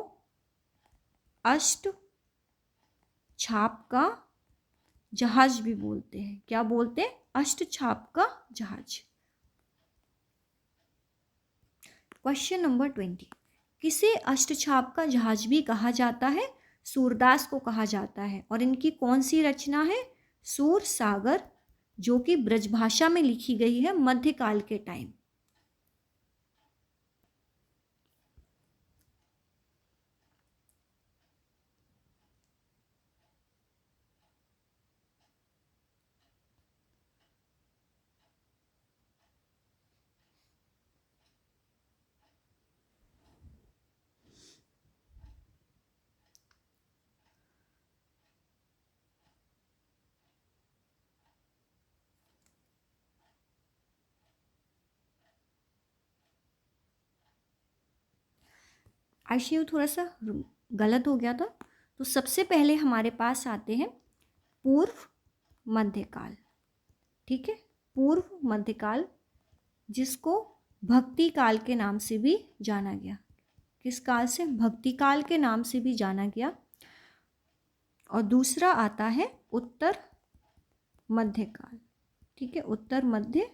अष्ट छाप का जहाज भी बोलते हैं। क्या बोलते हैं? अष्ट छाप का जहाज। Question number 20। किसे अष्टछाप का जहाज भी कहा जाता है? सूरदास को कहा जाता है। और इनकी कौन सी रचना है? सूर सागर, जो कि ब्रजभाषा में लिखी गई है मध्यकाल के टाइम। आशय थोड़ा सा गलत हो गया था। तो सबसे पहले हमारे पास आते हैं पूर्व मध्यकाल, ठीक है, पूर्व मध्यकाल, जिसको भक्ति काल के नाम से भी जाना गया। किस काल से? भक्ति काल के नाम से भी जाना गया। और दूसरा आता है उत्तर मध्यकाल, ठीक है, उत्तर मध्य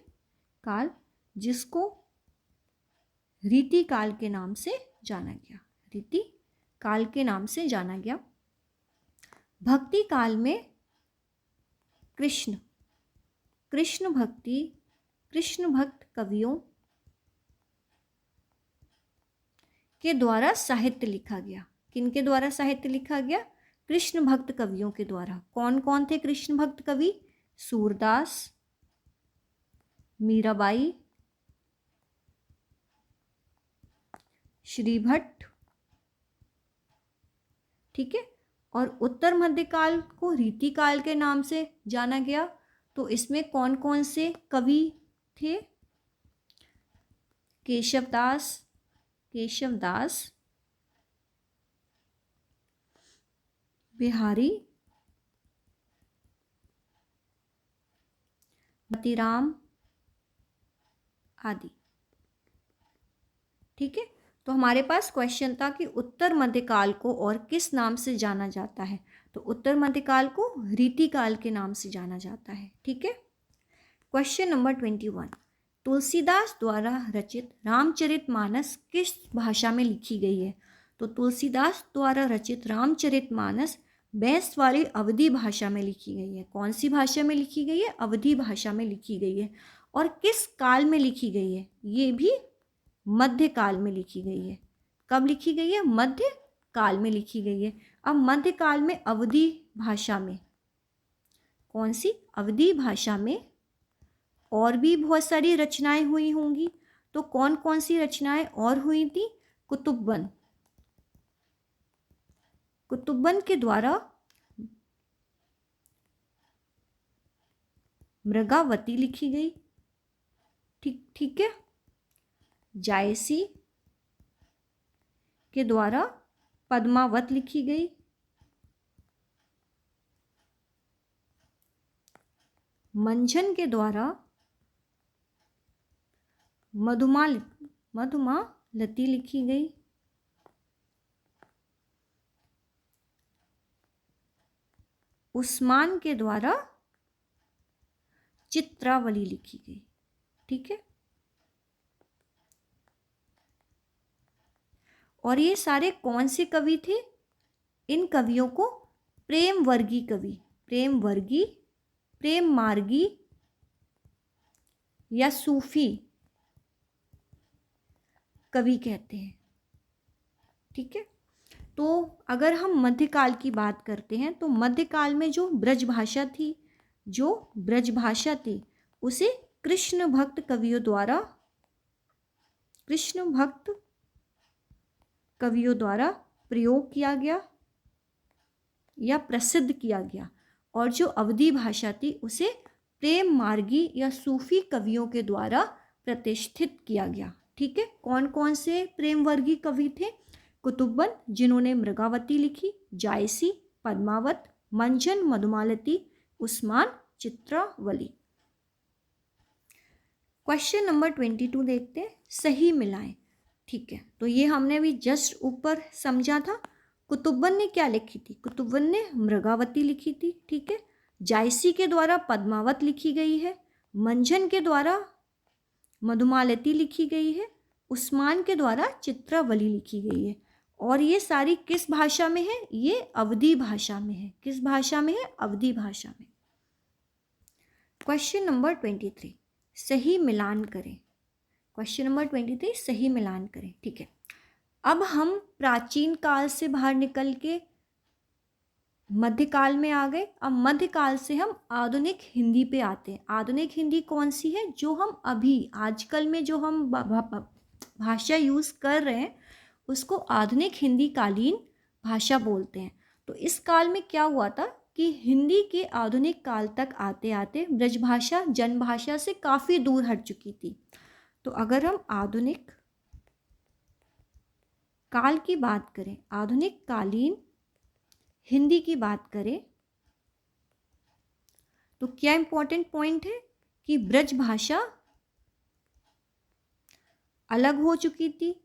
काल, जिसको रीति काल के नाम से जाना गया। रीति काल के नाम से जाना गया। भक्ति काल में कृष्ण भक्त कवियों के द्वारा साहित्य लिखा गया। किनके द्वारा साहित्य लिखा गया? कृष्ण भक्त कवियों के द्वारा। कौन कौन थे कृष्ण भक्त कवि? सूरदास, मीराबाई, श्रीभट्ट, ठीक है। और उत्तर मध्यकाल को रीतिकाल के नाम से जाना गया। तो इसमें कौन कौन से कवि थे? केशवदास, बिहारी, मोतीराम आदि, ठीक है। तो हमारे पास क्वेश्चन था कि उत्तर मध्यकाल को और किस नाम से जाना जाता है? तो उत्तर मध्यकाल को रीतिकाल के नाम से जाना जाता है, ठीक है। क्वेश्चन नंबर 21, तुलसीदास द्वारा रचित रामचरितमानस किस भाषा में लिखी गई है? तो तुलसीदास द्वारा रचित रामचरितमानस बैस वाली अवधी भाषा में लिखी गई है। कौन सी भाषा में लिखी गई है? अवधी भाषा में लिखी गई है। और किस काल में लिखी गई है? ये भी मध्यकाल में लिखी गई है। कब लिखी गई है? मध्य काल में लिखी गई है। अब मध्यकाल में अवधी भाषा में, कौन सी? अवधी भाषा में और भी बहुत सारी रचनाएं हुई होंगी। तो कौन कौन सी रचनाएं और हुई थी? कुतुब्बन के द्वारा मृगावती लिखी गई, ठीक है। जायसी के द्वारा पद्मावत लिखी गई। मंझन के द्वारा मधुमालती लिखी गई। उस्मान के द्वारा चित्रावली लिखी गई, ठीक है। और ये सारे कौन से कवि थे? इन कवियों को प्रेम मार्गी या सूफी कवि कहते हैं, ठीक है। तो अगर हम मध्यकाल की बात करते हैं तो मध्यकाल में जो ब्रज भाषा थी उसे कृष्ण भक्त कवियों द्वारा प्रयोग किया गया या प्रसिद्ध किया गया। और जो अवधी भाषा थी उसे प्रेम मार्गी या सूफी कवियों के द्वारा प्रतिष्ठित किया गया, ठीक है। कौन कौन से प्रेम वर्गी कवि थे? कुतुब्बन जिन्होंने मृगावती लिखी, जायसी पद्मावत, मंझन मधुमालती, उस्मान चित्रावली। क्वेश्चन नंबर 22 देखते हैं, सही मिलाएं, ठीक है। तो ये हमने भी जस्ट ऊपर समझा था। कुतुब्बन ने क्या लिखी थी? कुतुब्बन ने मृगावती लिखी थी, ठीक है। जायसी के द्वारा पद्मावत लिखी गई है। मंझन के द्वारा मधुमालती लिखी गई है। उस्मान के द्वारा चित्रावली लिखी गई है। और ये सारी किस भाषा में है? ये अवधी भाषा में है। किस भाषा में है? अवधी भाषा में। क्वेश्चन नंबर 23, सही मिलान करें। क्वेश्चन नंबर 23, सही मिलान करें, ठीक है। अब हम प्राचीन काल से बाहर निकल के मध्यकाल में आ गए। अब मध्यकाल से हम आधुनिक हिंदी पे आते हैं। आधुनिक हिंदी कौन सी है? जो हम अभी आजकल में जो हम भाषा यूज़ कर रहे हैं उसको आधुनिक हिंदी कालीन भाषा बोलते हैं। तो इस काल में क्या हुआ था कि हिंदी के आधुनिक काल तक आते आते ब्रजभाषा जनभाषा से काफ़ी दूर हट चुकी थी। तो अगर हम आधुनिक काल की बात करें, आधुनिक कालीन हिंदी की बात करें, तो क्या इंपॉर्टेंट पॉइंट है कि ब्रजभाषा अलग हो चुकी थी,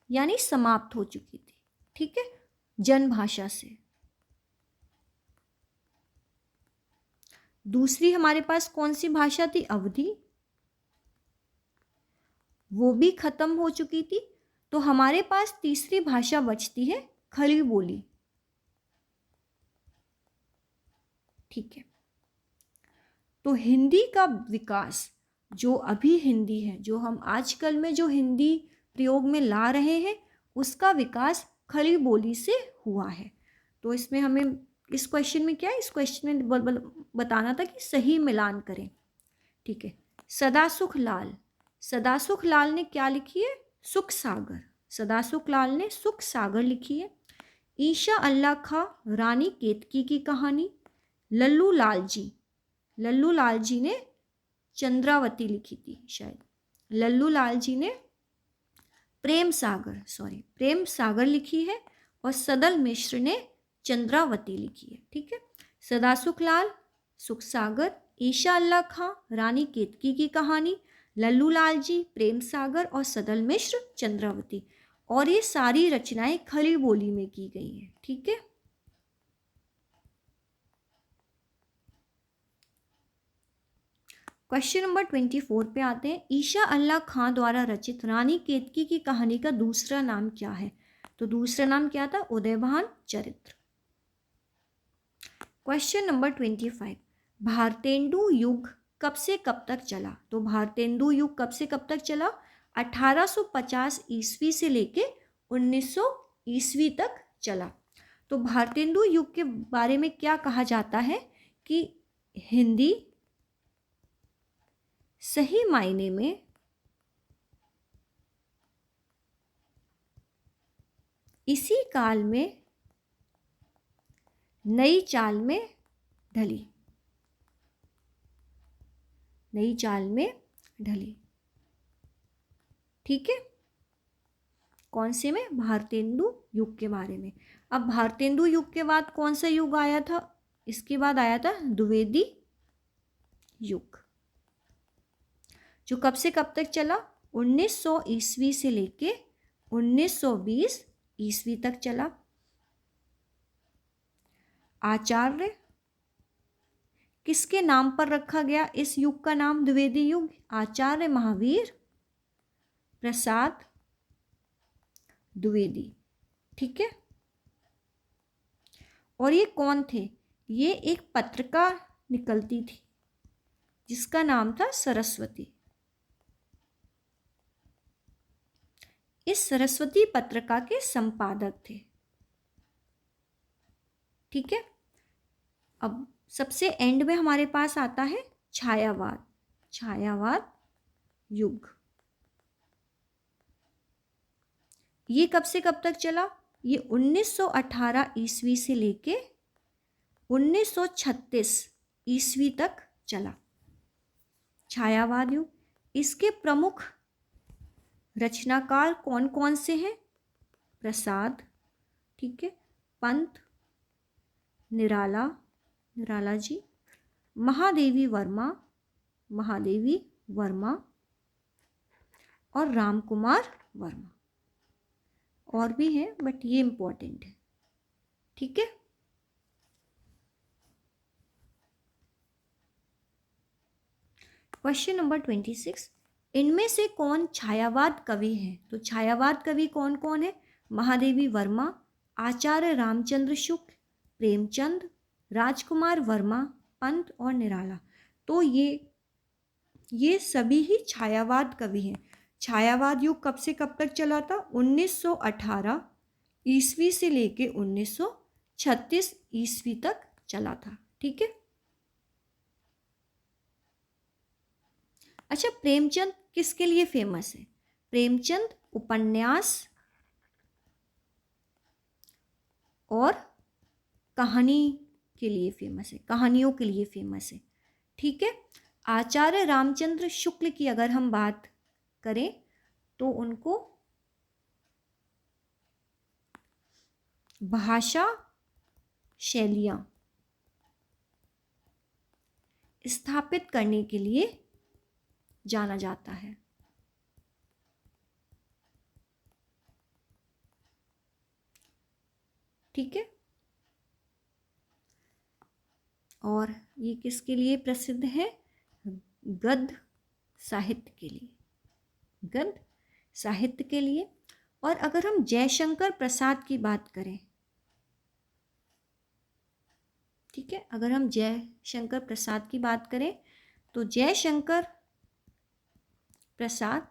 यानी समाप्त हो चुकी थी, ठीक है, जनभाषा से। दूसरी हमारे पास कौन सी भाषा थी? अवधी, वो भी खत्म हो चुकी थी। तो हमारे पास तीसरी भाषा बचती है खड़ी बोली, ठीक है। तो हिंदी का विकास, जो अभी हिंदी है, जो हम आजकल में जो हिंदी प्रयोग में ला रहे हैं, उसका विकास खड़ी बोली से हुआ है। तो इसमें हमें इस क्वेश्चन में क्या है, इस क्वेश्चन में बताना था कि सही मिलान करें। ठीक है, सदासुख लाल, सदासुख लाल ने क्या लिखी है, सुख सागर, सदासुख लाल ने सुख सागर लिखी है। ईशा अल्लाह खां रानी केतकी की कहानी, लल्लू लाल जी, लल्लू लाल जी ने चंद्रावती लिखी थी शायद, लल्लू लाल जी ने प्रेम सागर लिखी है, और सदल मिश्र ने चंद्रावती लिखी है। ठीक है, सदासुख लाल सुख सागर, ईशा अल्लाह खां रानी केतकी की कहानी, लल्लू लाल जी प्रेम सागर, और सदल मिश्र चंद्रावती। और ये सारी रचनाएं खड़ी बोली में की गई हैं। ठीक है, क्वेश्चन नंबर 24 पे आते हैं। ईशा अल्लाह खां द्वारा रचित रानी केतकी की कहानी का दूसरा नाम क्या है? तो दूसरा नाम क्या था? उदयभान चरित्र। क्वेश्चन नंबर 25, भारतेंदु युग कब से कब तक चला? तो भारतेंदु युग कब से कब तक चला? 1850 ईस्वी से लेके 1900 ईस्वी तक चला। तो भारतेंदु युग के बारे में क्या कहा जाता है कि हिंदी सही मायने में इसी काल में नई चाल में ढली, नई चाल में ढली। ठीक है, कौन से में? भारतेंदु युग के बारे में। अब भारतेंदु युग के बाद कौन सा युग आया था? इसके बाद आया था द्विवेदी युग, जो कब से कब तक चला? 1900 ईस्वी से लेके 1920 ईस्वी तक चला। आचार्य किसके नाम पर रखा गया इस युग का नाम द्विवेदी युग? आचार्य महावीर प्रसाद द्विवेदी। ठीक है, और ये कौन थे? ये एक पत्रिका निकलती थी जिसका नाम था सरस्वती। इस सरस्वती पत्रिका के संपादक थे। ठीक है, अब सबसे एंड में हमारे पास आता है छायावाद, छायावाद युग। ये कब से कब तक चला? ये 1918 ईस्वी से लेके 1936 ईस्वी तक चला, छायावाद युग। इसके प्रमुख रचनाकार कौन कौन से हैं? प्रसाद, ठीक है, पंत, निराला, निराला जी, महादेवी वर्मा, महादेवी वर्मा, और रामकुमार वर्मा। और भी हैं बट ये इंपॉर्टेंट है। ठीक है, क्वेश्चन नंबर 26, इनमें से कौन छायावाद कवि हैं? तो छायावाद कवि कौन कौन है? महादेवी वर्मा, आचार्य रामचंद्र शुक्ल, प्रेमचंद, राजकुमार वर्मा, पंत और निराला। तो ये सभी ही छायावाद कवि हैं। छायावाद युग कब से कब तक चला था? 1918 ईस्वी से लेके 1936 ईस्वी तक चला था। ठीक है, अच्छा, प्रेमचंद किसके लिए फेमस है? प्रेमचंद उपन्यास और कहानी के लिए फेमस है, कहानियों के लिए फेमस है। ठीक है, आचार्य रामचंद्र शुक्ल की अगर हम बात करें तो उनको भाषा शैलियां स्थापित करने के लिए जाना जाता है। ठीक है, और ये किसके लिए प्रसिद्ध है? गद्य साहित्य के लिए, गद्य साहित्य के लिए। और अगर हम जयशंकर प्रसाद की बात करें, ठीक है, अगर हम जयशंकर प्रसाद की बात करें तो जयशंकर प्रसाद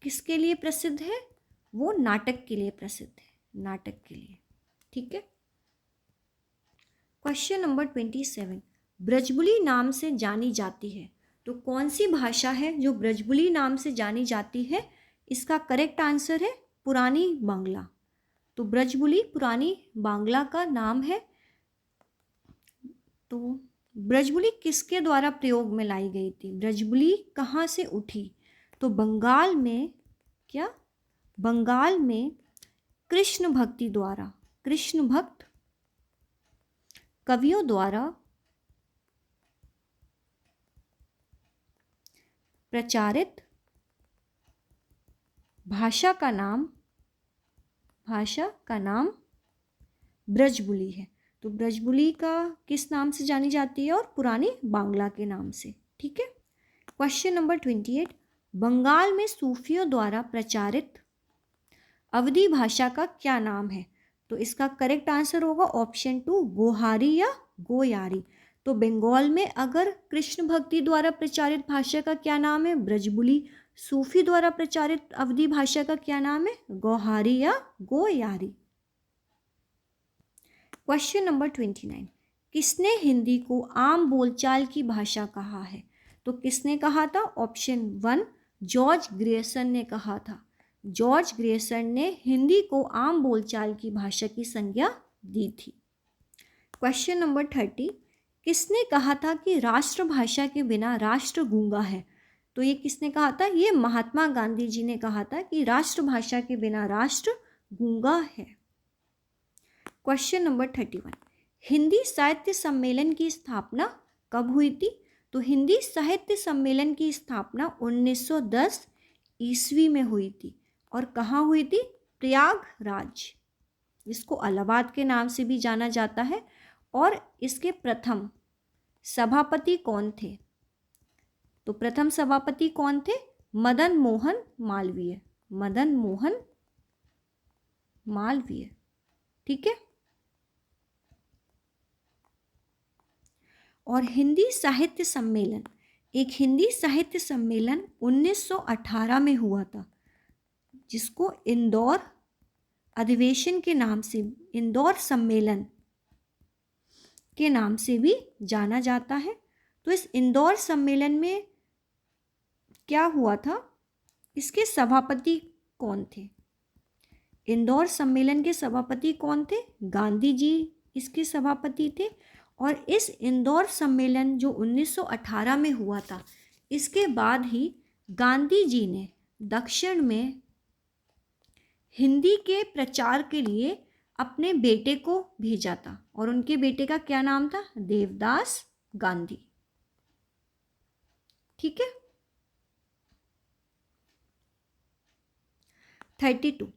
किसके लिए प्रसिद्ध है? वो नाटक के लिए प्रसिद्ध है, नाटक के लिए। ठीक है। क्वेश्चन नंबर 27, ब्रजबुली नाम से जानी जाती है, तो कौन सी भाषा है जो ब्रजबुली नाम से जानी जाती है? इसका करेक्ट आंसर है पुरानी बांग्ला। तो ब्रजबुली पुरानी बांग्ला का नाम है। तो ब्रजबुली किसके द्वारा प्रयोग में लाई गई थी? ब्रजबुली कहाँ से उठी? तो बंगाल में, क्या बंगाल में कृष्ण भक्ति द्वारा, कृष्ण भक्त कवियों द्वारा प्रचारित भाषा का नाम ब्रजबुली है। तो ब्रजबुली का किस नाम से जानी जाती है? और पुरानी बांग्ला के नाम से। ठीक है। क्वेश्चन नंबर 28, बंगाल में सूफियों द्वारा प्रचारित अवधी भाषा का क्या नाम है? तो इसका करेक्ट आंसर होगा ऑप्शन 2, गोहारी या गोयारी। तो बंगाल में अगर कृष्ण भक्ति द्वारा प्रचारित भाषा का क्या नाम है? ब्रजबुली। सूफी द्वारा प्रचारित अवधी भाषा का क्या नाम है? गोहारी या गोयारी। क्वेश्चन नंबर 29, किसने हिंदी को आम बोलचाल की भाषा कहा है? तो किसने कहा था? ऑप्शन 1, जॉर्ज ग्रियर्सन ने कहा था। जॉर्ज ग्रियर्सन ने हिंदी को आम बोलचाल की भाषा की संज्ञा दी थी। क्वेश्चन नंबर 30, किसने कहा था कि राष्ट्रभाषा के बिना राष्ट्र गूंगा है? तो ये किसने कहा था? ये महात्मा गांधी जी ने कहा था कि राष्ट्रभाषा के बिना राष्ट्र गूंगा है। क्वेश्चन नंबर 31, हिंदी साहित्य सम्मेलन की स्थापना कब हुई थी? तो हिंदी साहित्य सम्मेलन की स्थापना 1910 ईस्वी में हुई थी। और कहाँ हुई थी? प्रयागराज, जिसको इलाहाबाद के नाम से भी जाना जाता है। और इसके प्रथम सभापति कौन थे? तो प्रथम सभापति कौन थे? मदन मोहन मालवीय। मदन मोहन मालवीय। ठीक है। और हिंदी साहित्य सम्मेलन, एक हिंदी साहित्य सम्मेलन 1918 में हुआ था, जिसको इंदौर अधिवेशन के नाम से, इंदौर सम्मेलन के नाम से भी जाना जाता है। तो इस इंदौर सम्मेलन में क्या हुआ था? इसके सभापति कौन थे? इंदौर सम्मेलन के सभापति कौन थे? गांधी जी इसके सभापति थे। और इस इंदौर सम्मेलन जो 1918 में हुआ था, इसके बाद ही गांधी जी ने दक्षिण में हिंदी के प्रचार के लिए अपने बेटे को भेजा था। और उनके बेटे का क्या नाम था? देवदास गांधी। ठीक है। 32,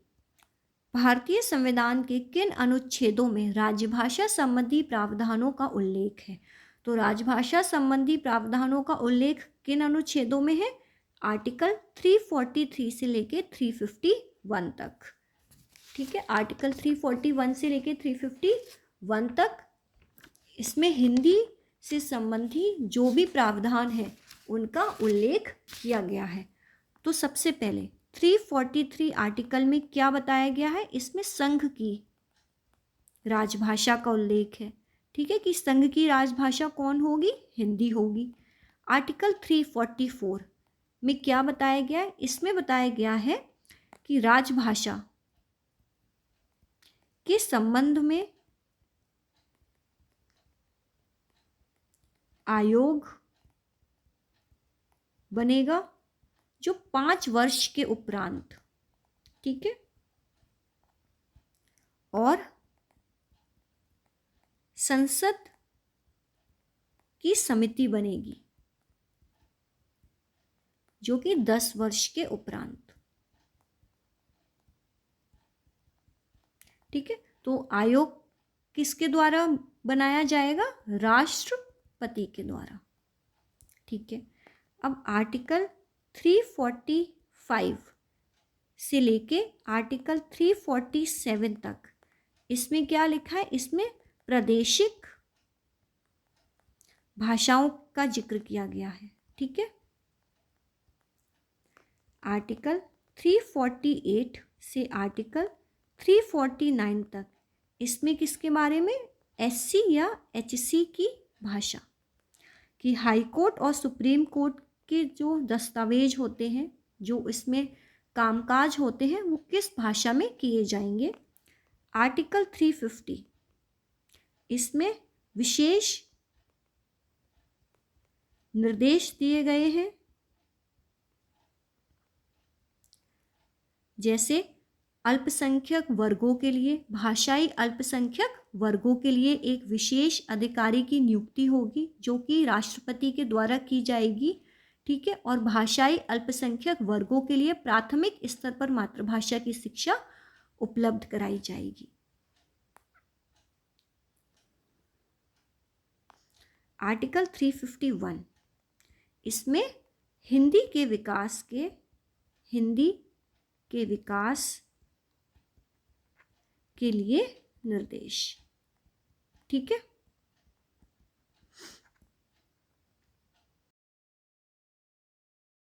भारतीय संविधान के किन अनुच्छेदों में राजभाषा संबंधी प्रावधानों का उल्लेख है? तो राजभाषा संबंधी प्रावधानों का उल्लेख किन अनुच्छेदों में है? आर्टिकल 343 से लेके 351 तक। ठीक है। आर्टिकल 341 से लेके 351 तक इसमें हिंदी से संबंधी जो भी प्रावधान है उनका उल्लेख किया गया है। तो सबसे पहले 343 आर्टिकल में क्या बताया गया है? इसमें संघ की राजभाषा का उल्लेख है। ठीक है, कि संघ की राजभाषा कौन होगी? हिंदी होगी। आर्टिकल 344 में क्या बताया गया है? इसमें बताया गया है कि राजभाषा के संबंध में आयोग बनेगा जो 5 वर्ष के उपरांत, ठीक है, और संसद की समिति बनेगी जो कि 10 वर्ष के उपरांत। ठीक है। तो आयोग किसके द्वारा बनाया जाएगा? राष्ट्रपति के द्वारा। ठीक है। अब आर्टिकल 345 से लेके आर्टिकल 347 तक इसमें क्या लिखा है? इसमें प्रादेशिक भाषाओं का जिक्र किया गया है। ठीक है। आर्टिकल 348 से आर्टिकल 349 तक इसमें किसके बारे में, एससी या एचसी की भाषा, कि हाई कोर्ट और सुप्रीम कोर्ट के जो दस्तावेज होते हैं, जो इसमें कामकाज होते हैं, वो किस भाषा में किए जाएंगे। आर्टिकल 350, इसमें विशेष निर्देश दिए गए हैं, जैसे अल्पसंख्यक वर्गों के लिए, भाषाई अल्पसंख्यक वर्गों के लिए एक विशेष अधिकारी की नियुक्ति होगी जो कि राष्ट्रपति के द्वारा की जाएगी, ठीक है। और भाषाई अल्पसंख्यक वर्गों के लिए प्राथमिक स्तर पर मातृभाषा की शिक्षा उपलब्ध कराई जाएगी। आर्टिकल 351, इसमें हिंदी के विकास के लिए निर्देश, ठीक है।